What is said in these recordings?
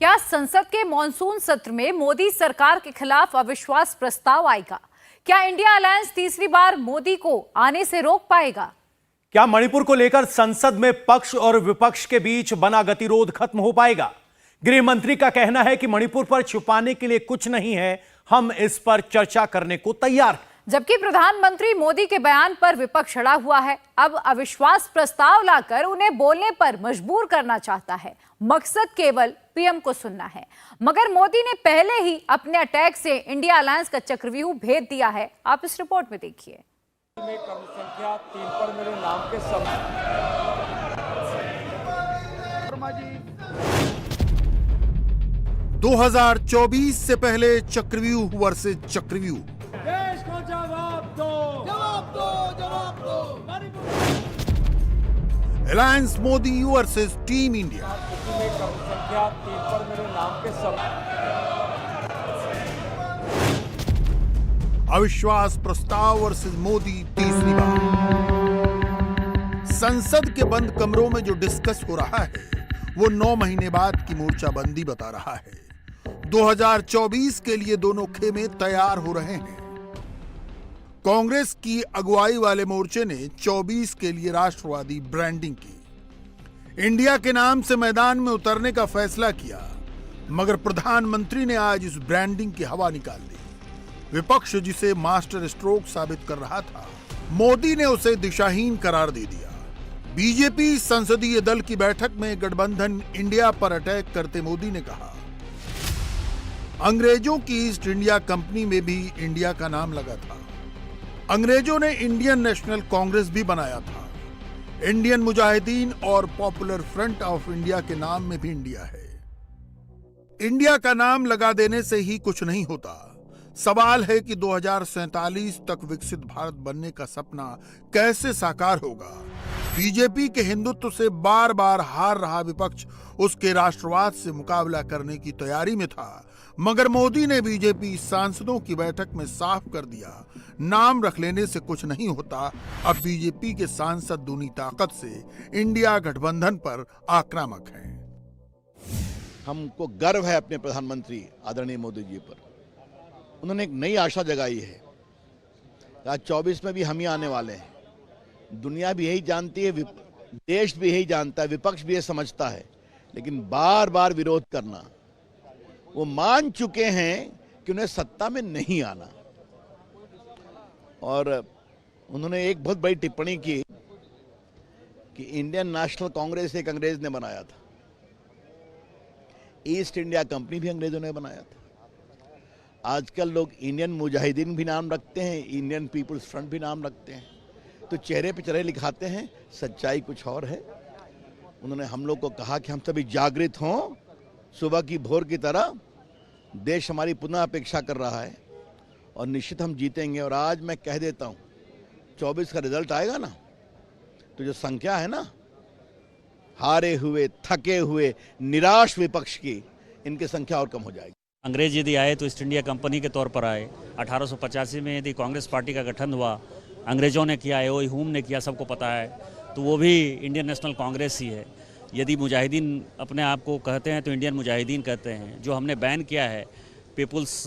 क्या संसद के मॉनसून सत्र में मोदी सरकार के खिलाफ अविश्वास प्रस्ताव आएगा? क्या इंडिया अलायंस तीसरी बार मोदी को आने से रोक पाएगा? क्या मणिपुर को लेकर संसद में पक्ष और विपक्ष के बीच बना गतिरोध खत्म हो पाएगा? गृह मंत्री का कहना है कि मणिपुर पर छुपाने के लिए कुछ नहीं है, हम इस पर चर्चा करने को तैयार हैं। जबकि प्रधानमंत्री मोदी के बयान पर विपक्ष अड़ा हुआ है। अब अविश्वास प्रस्ताव लाकर उन्हें बोलने पर मजबूर करना चाहता है। मकसद केवल पीएम को सुनना है। मगर मोदी ने पहले ही अपने अटैक से इंडिया अलायंस का चक्रव्यूह भेद दिया है। आप इस रिपोर्ट में देखिए। में क्रम संख्या 3 पर मेरे नाम के सब 2024 से पहले चक्रव्यूह वर्सेस चक्रव्यूह। देश को जवाब दो, जवाब दो, जवाब दो। Alliance Modi versus team India. में क्रम संख्या 3 पर मेरे नाम के सब अविश्वास प्रस्ताव वर्सेस मोदी तीसरी बार। संसद के बंद कमरों में जो डिस्कस हो रहा है वो 9 महीने बाद की मोर्चाबंदी बता रहा है। 2024 के लिए दोनों खेमे तैयार हो रहे हैं। कांग्रेस की अगुवाई वाले मोर्चे ने 24 के लिए राष्ट्रवादी ब्रांडिंग की। इंडिया के नाम से मैदान में उतरने का फैसला किया, मगर प्रधानमंत्री ने आज इस ब्रांडिंग की हवा निकाल दी। विपक्ष जिसे मास्टर स्ट्रोक साबित कर रहा था, मोदी ने उसे दिशाहीन करार दे दिया। बीजेपी संसदीय दल की बैठक में गठबंधन इंडिया पर अटैक करते मोदी ने कहा, अंग्रेजों की ईस्ट इंडिया कंपनी में भी इंडिया का नाम लगा था। अंग्रेजों ने इंडियन नेशनल कांग्रेस भी बनाया था। इंडियन मुजाहिदीन और पॉपुलर फ्रंट ऑफ इंडिया के नाम में भी इंडिया है। इंडिया का नाम लगा देने से ही कुछ नहीं होता। सवाल है कि 2047 तक विकसित भारत बनने का सपना कैसे साकार होगा। बीजेपी के हिंदुत्व से बार बार हार रहा विपक्ष उसके राष्ट्रवाद से मुकाबला करने की तैयारी में था, मगर मोदी ने बीजेपी सांसदों की बैठक में साफ कर दिया, नाम रख लेने से कुछ नहीं होता। अब बीजेपी के सांसद दूनी ताकत से इंडिया गठबंधन पर आक्रामक हैं। हमको गर्व है अपने प्रधानमंत्री आदरणीय मोदी जी पर। उन्होंने एक नई आशा जगाई है। आज 24 में भी हम ही आने वाले हैं। दुनिया भी यही जानती है, देश भी यही जानता है, विपक्ष भी ये समझता है, लेकिन बार बार विरोध करना। वो मान चुके हैं कि उन्हें सत्ता में नहीं आना। और उन्होंने एक बहुत बड़ी टिप्पणी की कि इंडियन नेशनल कांग्रेस एक अंग्रेज ने बनाया था, ईस्ट इंडिया कंपनी भी अंग्रेजों ने बनाया था। आजकल लोग इंडियन मुजाहिदीन भी नाम रखते हैं, इंडियन पीपुल्स फ्रंट भी नाम रखते हैं, तो चेहरे पे चेहरे लिखाते हैं, सच्चाई कुछ और है। उन्होंने हम लोग को कहा कि हम सभी जागृत हों, सुबह की भोर की तरह। देश हमारी पुनः अपेक्षा कर रहा है और निश्चित हम जीतेंगे। और आज मैं कह देता हूं, 24 का रिजल्ट आएगा ना, तो जो संख्या है ना हारे हुए, थके हुए, निराश विपक्ष की, इनकी संख्या और कम हो जाएगी। अंग्रेज यदि आए तो ईस्ट इंडिया कंपनी के तौर पर आए। 1885 में यदि कांग्रेस पार्टी का गठन हुआ, अंग्रेजों ने किया है, वो ह्यूम ने किया, सबको पता है, तो वो भी इंडियन नेशनल कांग्रेस ही है। यदि मुजाहिदीन अपने आप को कहते हैं तो इंडियन मुजाहिदीन कहते हैं। जो हमने बैन किया है पीपुल्स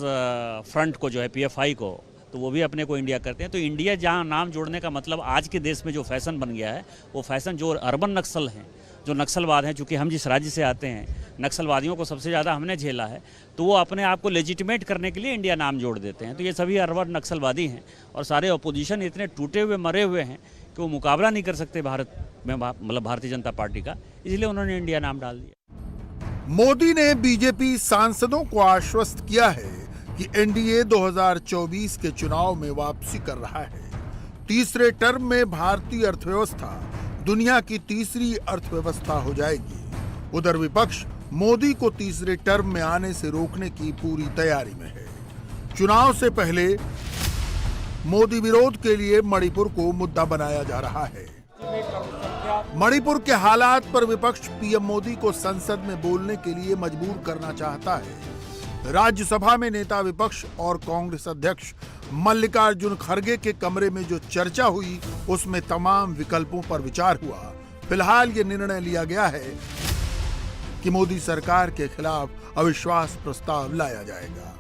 फ्रंट को, जो है पीएफआई को, तो वो भी अपने को इंडिया करते हैं। तो इंडिया जहाँ नाम जोड़ने का मतलब आज के देश में जो फैशन बन गया है, वो फैशन जो अर्बन नक्सल हैं, जो नक्सलवाद हैं, चूँकि हम जिस राज्य से आते हैं, नक्सलवादियों को सबसे ज़्यादा हमने झेला है, तो वो अपने आप को लेजिटिमेट करने के लिए इंडिया नाम जोड़ देते हैं। तो ये सभी अर्बन नक्सलवादी हैं और सारे अपोजिशन इतने टूटे हुए, मरे हुए हैं कि वो मुकाबला नहीं कर सकते भारत में, मतलब भारतीय जनता पार्टी का, इसलिए उन्होंने इंडिया नाम डाल दिया। मोदी ने बीजेपी सांसदों को आश्वस्त किया है कि एनडीए 2024 के चुनाव में वापसी कर रहा है। तीसरे टर्म में भारतीय अर्थव्यवस्था दुनिया की तीसरी अर्थव्यवस्था हो जाएगी। उधर विपक्ष मोदी को तीसरे टर्म में आने से रोकने की पूरी तैयारी में है। चुनाव से पहले मोदी विरोध के लिए मणिपुर को मुद्दा बनाया जा रहा है। मणिपुर के हालात पर विपक्ष पीएम मोदी को संसद में बोलने के लिए मजबूर करना चाहता है। राज्यसभा में नेता विपक्ष और कांग्रेस अध्यक्ष मल्लिकार्जुन खड़गे के कमरे में जो चर्चा हुई, उसमें तमाम विकल्पों पर विचार हुआ। फिलहाल ये निर्णय लिया गया है कि मोदी सरकार के खिलाफ अविश्वास प्रस्ताव लाया जाएगा।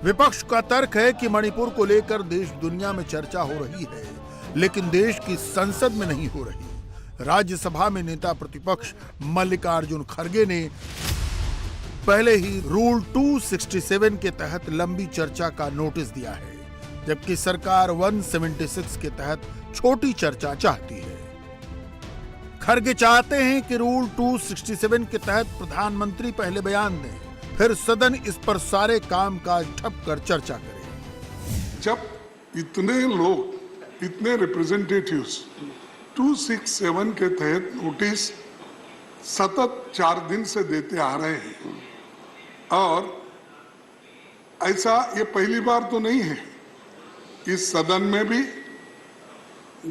विपक्ष का तर्क है कि मणिपुर को लेकर देश दुनिया में चर्चा हो रही है, लेकिन देश की संसद में नहीं हो रही। राज्यसभा में नेता प्रतिपक्ष मल्लिकार्जुन खड़गे ने पहले ही रूल 267 के तहत लंबी चर्चा का नोटिस दिया है, जबकि सरकार 176 के तहत छोटी चर्चा चाहती है। खड़गे चाहते हैं कि रूल 267 के तहत प्रधानमंत्री पहले बयान दें, फिर सदन इस पर सारे कामकाज ठप कर चर्चा करे। जब इतने लोग, इतने रिप्रेजेंटेटिव्स 267 के तहत नोटिस सतत 4 दिन से देते आ रहे हैं, और ऐसा ये पहली बार तो नहीं है। इस सदन में भी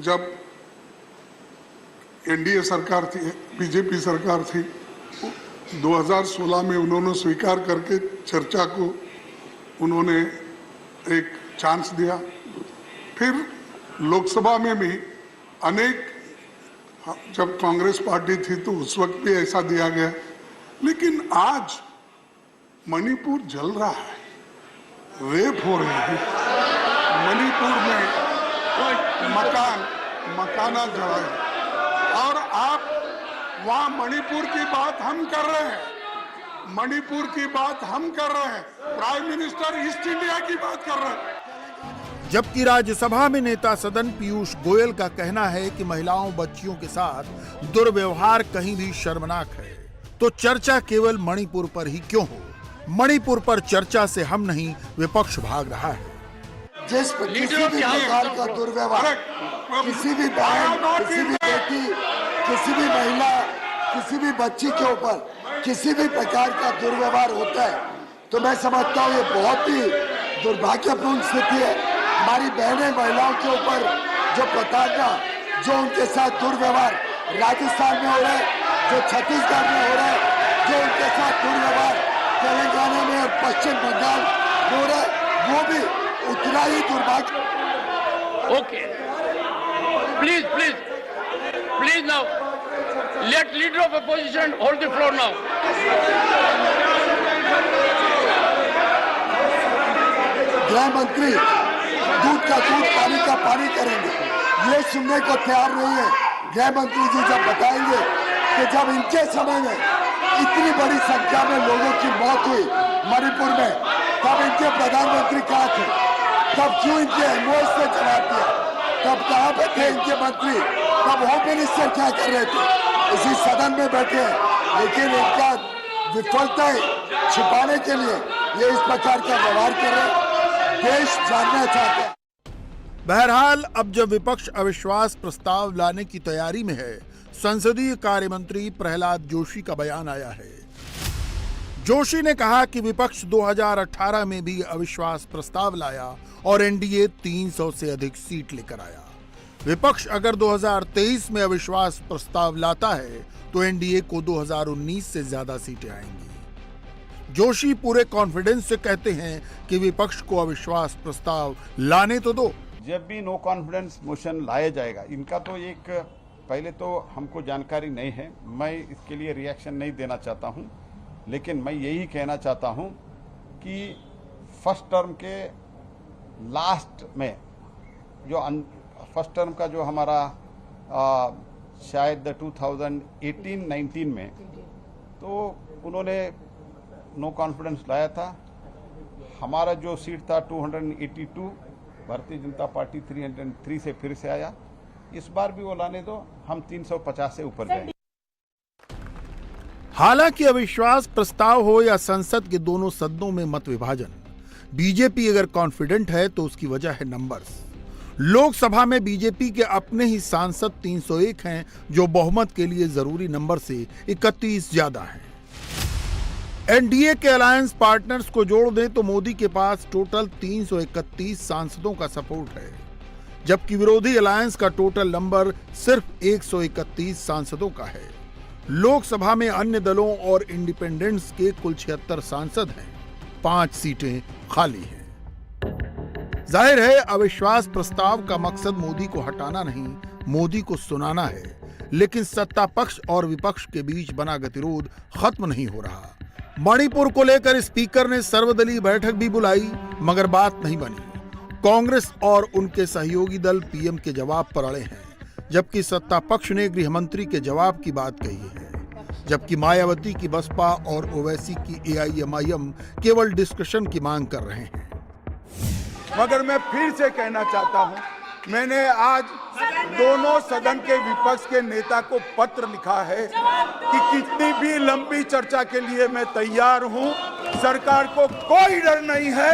जब एनडीए सरकार थी, बीजेपी सरकार थी, 2016 में उन्होंने स्वीकार करके चर्चा को उन्होंने एक चांस दिया। फिर लोकसभा में भी अनेक, जब कांग्रेस पार्टी थी तो उस वक्त भी ऐसा दिया गया। लेकिन आज मणिपुर जल रहा है, रेप हो रहे हैं, मणिपुर में मकाना जला है, और आप वहां मणिपुर की बात हम कर रहे हैं, मणिपुर की बात हम कर रहे हैं, प्राइम मिनिस्टर ईस्ट इंडिया की बात कर रहे हैं। जबकि राज्यसभा में नेता सदन पीयूष गोयल का कहना है कि महिलाओं बच्चियों के साथ दुर्व्यवहार कहीं भी शर्मनाक है, तो चर्चा केवल मणिपुर पर ही क्यों हो? मणिपुर पर चर्चा से हम नहीं, विपक्ष भाग रहा है। जिस किसी भी प्रकार का दुर्व्यवहार, किसी भी बहन, किसी भी बेटी, किसी भी महिला, किसी भी बच्ची के ऊपर किसी भी प्रकार का दुर्व्यवहार होता है, तो मैं समझता हूँ ये बहुत ही दुर्भाग्यपूर्ण स्थिति है। हमारी बहनें, महिलाओं के ऊपर जो प्रताड़ना, जो उनके साथ दुर्व्यवहार राजस्थान में हो रहा है, जो छत्तीसगढ़ में हो रहा है, जो उनके साथ दुर्व्यवहार तेलंगाना में और पश्चिम बंगाल में हो रहा है, वो भी उतना ही दुर्भाग्य। Okay. Please now. Let leader of opposition hold the floor now. गृह मंत्री दूध का दूध, पानी का पानी करेंगे, ये सुनने को तैयार नहीं है। गृह मंत्री जी जब बताएंगे कि जब इनके समय में इतनी बड़ी संख्या में लोगों की मौत हुई मणिपुर में, तब इनके प्रधानमंत्री कहाँ थे? तब क्यों इनके एमओएस ने जवाब दिया? तब कहाँ पे थे इनके मंत्री? तब होम मिनिस्टर क्या कर रहे थे? इसी सदन में बैठे हैं, लेकिन इनका विफलता छिपाने के लिए ये इस प्रकार का व्यवहार कर रहे हैं। देश जानना चाहते हैं। बहरहाल अब जब विपक्ष अविश्वास प्रस्ताव लाने की तैयारी में है, संसदीय कार्य मंत्री प्रहलाद जोशी का बयान आया है। जोशी ने कहा कि विपक्ष 2018 में भी अविश्वास प्रस्ताव लाया और एनडीए 300 से अधिक सीट लेकर आया। विपक्ष अगर 2023 में अविश्वास प्रस्ताव लाता है तो एनडीए को 2019 से ज्यादा सीटें आएंगी। जोशी पूरे कॉन्फिडेंस से कहते हैं कि विपक्ष को अविश्वास प्रस्ताव लाने तो दो। जब भी नो कॉन्फिडेंस मोशन लाया जाएगा, इनका तो एक पहले तो हमको जानकारी नहीं है, मैं इसके लिए रिएक्शन नहीं देना चाहता हूं, लेकिन मैं यही कहना चाहता हूं कि फर्स्ट टर्म के लास्ट में जो फर्स्ट टर्म का जो हमारा शायद 2018-19 में तो उन्होंने नो कॉन्फिडेंस लाया था। हमारा जो सीट था 282, भारतीय जनता पार्टी 303 से फिर से आया। इस बार भी वो लाने दो, हम 350 से ऊपर जाएंगे। हालांकि अविश्वास प्रस्ताव हो या संसद के दोनों सदनों में मत विभाजन, बीजेपी अगर कॉन्फिडेंट है तो उसकी वजह है नंबर्स। लोकसभा में बीजेपी के अपने ही सांसद 301 हैं, जो बहुमत के लिए जरूरी नंबर से 31 ज्यादा है। एनडीए के अलायंस पार्टनर्स को जोड़ दें तो मोदी के पास टोटल 331 सांसदों का सपोर्ट है, जबकि विरोधी अलायंस का टोटल नंबर सिर्फ 131 सांसदों का है। लोकसभा में अन्य दलों और इंडिपेंडेंट्स के कुल 76 सांसद हैं, 5 सीटें खाली हैं। जाहिर है अविश्वास प्रस्ताव का मकसद मोदी को हटाना नहीं, मोदी को सुनाना है। लेकिन सत्ता पक्ष और विपक्ष के बीच बना गतिरोध खत्म नहीं हो रहा। मणिपुर को लेकर स्पीकर ने सर्वदलीय बैठक भी बुलाई, मगर बात नहीं बनी। कांग्रेस और उनके सहयोगी दल पीएम के जवाब पर अड़े हैं, जबकि सत्ता पक्ष ने गृह मंत्री के जवाब की बात कही है। जबकि मायावती की बसपा और ओवैसी की एआईएमआईएम केवल डिस्कशन की मांग कर रहे हैं। मगर मैं फिर से कहना चाहता हूं, मैंने आज दोनों सदन के विपक्ष के नेता को पत्र लिखा है कि कितनी भी लंबी चर्चा के लिए मैं तैयार हूं। सरकार को कोई डर नहीं है,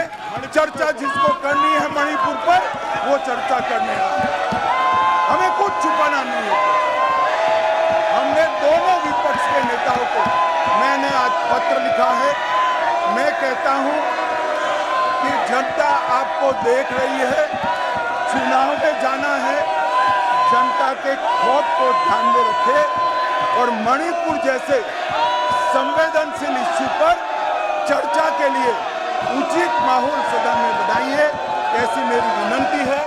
चर्चा जिसको करनी है मणिपुर पर वो चर्चा करने आए, हमें कुछ छुपाना नहीं है। हमने दोनों विपक्ष के नेताओं को मैंने आज पत्र लिखा है। मैं कहता हूं कि जनता आपको देख रही है, चुनाव में जाना है, जनता के खौफ को ध्यान में रखे और मणिपुर जैसे संवेदनशील इश्यू पर चर्चा के लिए उचित माहौल सदन में बनाइए, ऐसी मेरी विनंती है।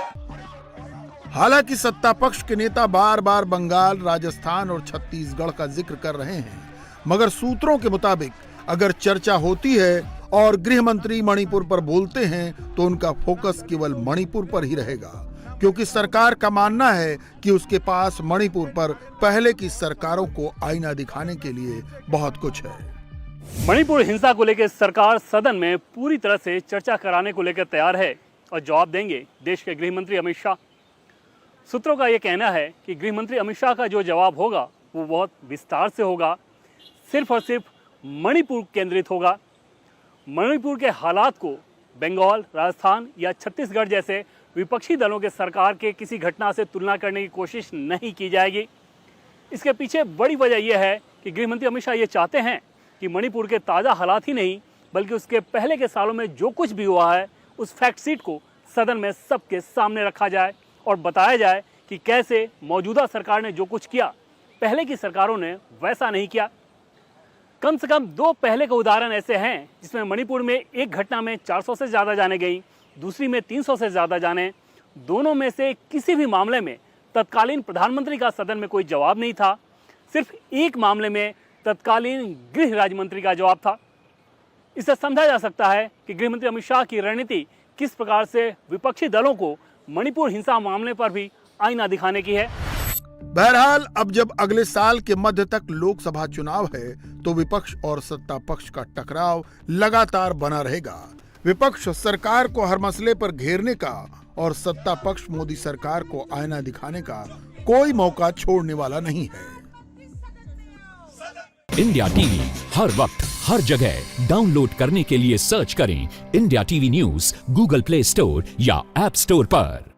हालांकि सत्ता पक्ष के नेता बार बार बंगाल, राजस्थान और छत्तीसगढ़ का जिक्र कर रहे हैं, मगर सूत्रों के मुताबिक अगर चर्चा होती है और गृह मंत्री मणिपुर पर बोलते हैं तो उनका फोकस केवल मणिपुर पर ही रहेगा, क्योंकि सरकार का मानना है कि उसके पास मणिपुर पर पहले की सरकारों को आईना दिखाने के लिए बहुत कुछ है। मणिपुर हिंसा को लेकर सरकार सदन में पूरी तरह से चर्चा कराने को लेकर तैयार है और जवाब देंगे देश के गृह मंत्री अमित शाह। सूत्रों का यह कहना है कि गृह मंत्री अमित शाह का जो जवाब होगा वो बहुत विस्तार से होगा, सिर्फ और सिर्फ मणिपुर केंद्रित होगा। मणिपुर के हालात को बंगाल, राजस्थान या छत्तीसगढ़ जैसे विपक्षी दलों के सरकार के किसी घटना से तुलना करने की कोशिश नहीं की जाएगी। इसके पीछे बड़ी वजह यह है कि गृह मंत्री अमित शाह ये चाहते हैं कि मणिपुर के ताज़ा हालात ही नहीं बल्कि उसके पहले के सालों में जो कुछ भी हुआ है उस फैक्ट शीट को सदन में सबके सामने रखा जाए और बताया जाए कि कैसे मौजूदा सरकार ने जो कुछ किया पहले की सरकारों ने वैसा नहीं किया। कम से कम दो पहले के उदाहरण ऐसे हैं जिसमें मणिपुर में एक घटना में 400 से ज़्यादा जाने गई, दूसरी में 300 से ज़्यादा जाने। दोनों में से किसी भी मामले में तत्कालीन प्रधानमंत्री का सदन में कोई जवाब नहीं था। सिर्फ एक मामले में तत्कालीन गृह राज्य मंत्री का जवाब था। इससे समझा जा सकता है कि गृह मंत्री अमित शाह की रणनीति किस प्रकार से विपक्षी दलों को मणिपुर हिंसा मामले पर भी आईना दिखाने की है। बहरहाल अब जब अगले साल के मध्य तक लोकसभा चुनाव है तो विपक्ष और सत्ता पक्ष का टकराव लगातार बना रहेगा। विपक्ष सरकार को हर मसले पर घेरने का और सत्ता पक्ष मोदी सरकार को आईना दिखाने का कोई मौका छोड़ने वाला नहीं है। इंडिया टीवी हर वक्त हर जगह डाउनलोड करने के लिए सर्च करें India TV news Google play store या ऐप स्टोर पर।